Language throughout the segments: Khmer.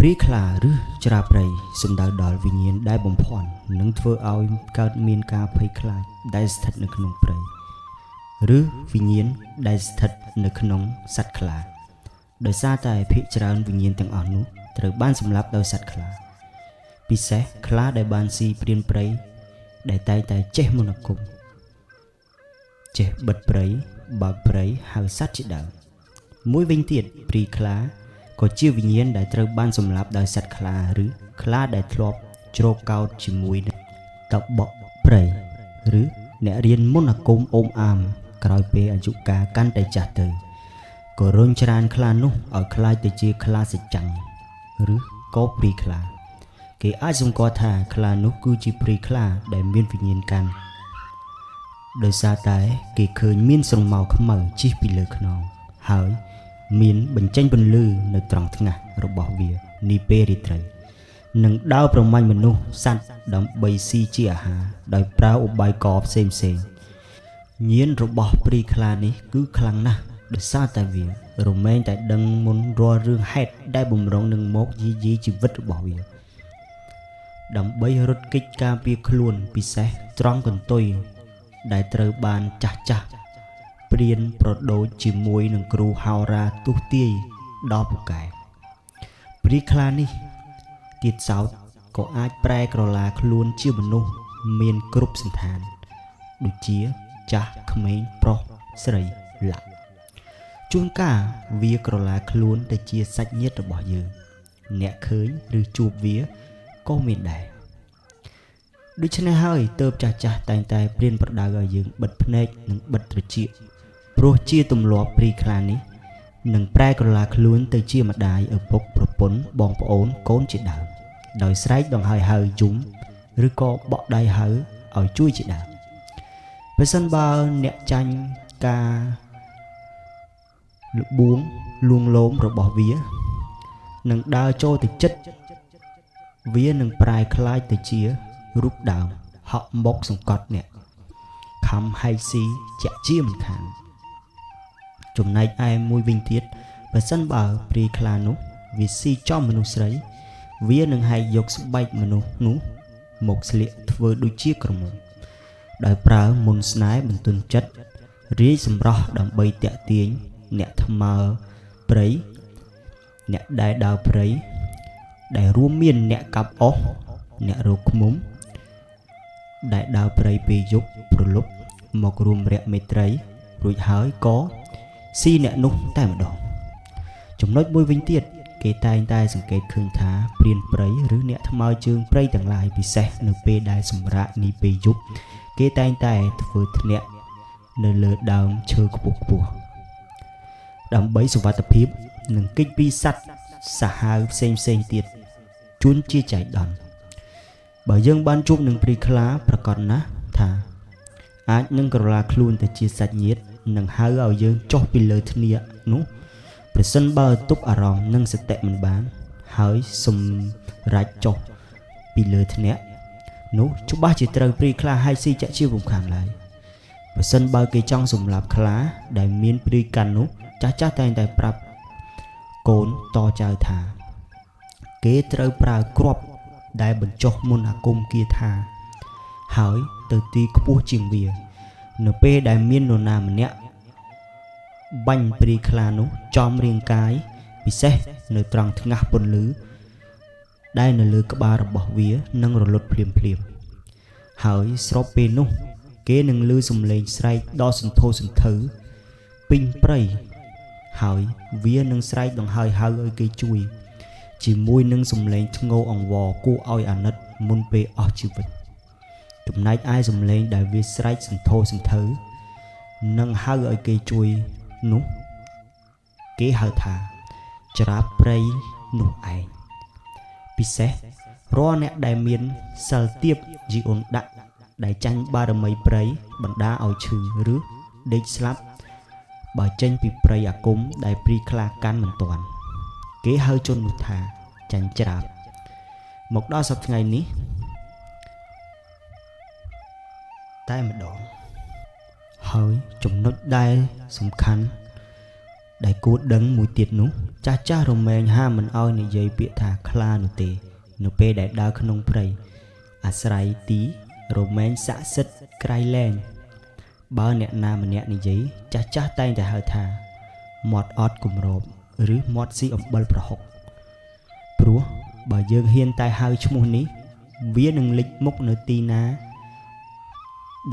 ព្រីខ្លាឬច្រាប្រៃសំដៅដល់វិញ្ញាណដែលបំភាន់និងធ្វើឲ្យកើតមានការភ័យខ្លាចដែលស្ថិតនៅក្នុងព្រៃឬវិញ្ញាណដែលស្ថិតនៅក្នុងសត្វខ្លាដោយសារតែភាគច្រើនវិញ្ញាណទាំងអស់នោះត្រូវបានសម្លាប់ដោយសត្វខ្លាពិសេសខ្លាដែលបានស៊ីព្រានព្រៃដែលតែងតែចេះមន្តអាគមចេះបិទព្រៃបើកព្រៃហៅសត្វជាដើមមួយវិញទៀតព្រីខ្លាក៏ជាវិញ្ញាណដែលត្រូវបានសម្លាប់ដោយសត្វខ្លាឬខ្លាដែលធ្លាប់ជ្រកកោតជាមួយតបក់ព្រៃឬអ្នករៀនមន្តអាគមអូមអាមក្រោយពេលអាយុកាលកាន់តែចាស់ទៅក៏រុញច្រានខ្លានោះឲ្យក្លាយទៅជាខ្លាសច្ចាំងឬក៏ព្រីខ្លាគេអាចសម្គាល់ថាខ្លានោះគឺជាព្រីខ្លាដែលមានវិញ្ញាណកាន់ដោយសារតែគេឃើញមានស្រមោលខ្មៅជិះពីលើខ្នងហើយមានបញ្ចេញពន្លឺនៅត្រង់ថ្ងាសរបស់វានាពេលរាត្រីនិងដើរប្រមាញ់មនុស្សសត្វដើម្បីស៊ីជាអាហារដោយប្រើឧបាយកផ្សេងញាណរបស់ព្រីខ្លានេះគឺខ្លាំងណាស់ដោយសារតែវារមែងតែដឹងមុនរាល់រឿងហេតុដែលបំរុងនឹងមកយាយីជីវិតរបស់វាដើម្បីរត់គេចការពារខ្លួនពិសេសត្រង់កន្ទុយដែលត្រូវបានចាស់ព្រានប្រដូចជាមួយនឹងគ្រូហោរាទុះទាយដល់ពូកែព្រីខ្លានេះទៀតសោតក៏អាចប្រែក្រឡាខ្លួនជាមនុស្សមានគ្រប់សន្តានដូចជាចាស់ក្មេងប្រុសស្រីលាក់ជួនកាលវាក្រឡាខ្លួនទៅជាសាច់ញាតិរបស់យើងអ្នកឃើញឬជួបវាក៏មានដែរដូច្នេះហើយទើបចាស់តែងតែព្រានប្រដៅឲ្យយើងបិទភ្នែកនិងបិទត្រចៀកព្រោះជាទម្លាប់ព្រីខ្លានេះនឹងប្រែក្រឡាខ្លួនទៅជាម្ដាយឪពុកប្រពន្ធបងប្អូនកូនជាដើមដោយស្រែកដង្ហើយហៅយំឬក៏បក់ដៃហៅឲ្យជួយជាដើមបើសិនបើអ្នកចាញ់ការលបួងលួងលោមរបស់វានឹងដើរចូលទៅចិត្តវានឹងប្រែក្លាយទៅជារូបដើមហក់មកសង្កត់អ្នកខំហែកស៊ីជាក់ជាមិនខានចំណែកឯមួយវិញទៀតបើសិនបើព្រីខ្លានោះវាស៊ីចំមនុស្សស្រីវានឹងហែកយកស្បែកមនុស្សនោះមកស្លៀកធ្វើដូចជាក្រមុំដោយប្រើមុនស្នេហ៍បន្ទន់ចិត្តរាយសម្រស់ដើម្បីតាក់ទាញអ្នកថ្មើរព្រៃអ្នកដែលដើរព្រៃដែលរួមមានអ្នកកាប់អុសអ្នករកឃ្មុំដែលដើរព្រៃពេលយប់ប្រលប់មករួមរយៈមេត្រីរួចហើយក៏ស៊ីអ្នកនោះតែម្ដងចំណុចមួយវិញទៀតគេតែងតែសង្កេតឃើញថាព្រានព្រៃឬអ្នកថ្មើរជើងព្រៃទាំងឡាយពិសេសនៅពេលដែលសម្រាកនាពេលយប់គេតែងតែធ្វើធ្នាក់នៅលើដើមឈើខ្ពស់ដើម្បីសុវត្ថិភាពនិងគេចពីសត្វសាហាវផ្សេងទៀតជួនជាចៃដន្យបើយើងបានជួបនឹងព្រីខ្លាប្រកាសណាស់ថាអាចនឹងក្រឡាខ្លួនទៅជាសាច់ញាតិនិងហៅឲ្យយើងចុះពីលើធ្នាក់នោះប្រសិនបើទប់អារម្មណ៍និងសតិមិនបានហើយសម្រេចចុះពីលើធ្នាក់នោះច្បាស់ជាត្រូវព្រីខ្លាហែកស៊ីចាក់ជាពុំខានឡើយប្រសិនបើគេចង់សម្លាប់ខ្លាដែលមានព្រីកាន់នោះចាស់តែងតែប្រាប់កូនតចៅថាគេត្រូវប្រើគ្រាប់ដែលបញ្ចុះមន្តអាគមគាថាហើយទៅទីខ្ពស់ជាងវានៅពេលដែលមាននរណាម្នាក់បាញ់ព្រីខ្លានោះចំរាងកាយពិសេសនៅត្រង់ថ្ងាសពន្លឺដែលនៅលើក្បាលរបស់វានឹងរលត់ភ្លាមហើយស្របពេលនោះគេនឹងឮសំឡេងស្រែកដ៏សន្ធោសន្ធៅពេញព្រៃហើយវានឹងស្រែកដង្ហើយហៅឲ្យគេជួយជាមួយនឹងសំឡេងធ្ងោអង្វរគួរឲ្យអាណិតមុនពេលអស់ជីវិតចំណែកឯសំឡេងដែលវាស្រែកសន្ធោសន្ធៅនិងហៅឲ្យគេជួយនោះគេហៅថាច្រាព្រៃនោះឯងពិសេសរាល់អ្នកដែលមានសិលទាបជីអូនដាក់ដែលចាញ់បារមីព្រៃបណ្ដាឲ្យឈឺឬដេកស្លាប់បើចេញពីព្រៃអាគមដែលព្រីខ្លាកាន់មិនទាន់គេហៅជននោះថាចាញ់ច្រាបមកដល់សប្តាហ៍ថ្ងៃនេះតែម្ដងហើយចំណុចដែលសំខាន់ ដែលគួរដឹងមួយទៀតនោះចាស់ចាស់រមែងហាមិនអោយនិយាយពាក្យថាខ្លានោះទេនៅពេលដែលដើរក្នុងព្រៃអាស្រ័យទីរមែងស័ក្តិសិទ្ធិក្រៃលែងបើអ្នកណាម្នាក់និយាយចាស់ចាស់តែងតែហៅថាមាត់អត់គម្របឬមាត់ស៊ីអំបិលប្រហុកព្រោះបើយើងហ៊ានតែហៅឈ្មោះនេះវានឹងលេចមុខនៅទីណា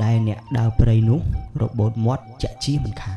ដែលអ្នកដើរព្រៃនោះរបូតមាត់ចាក់ជាមិនខាន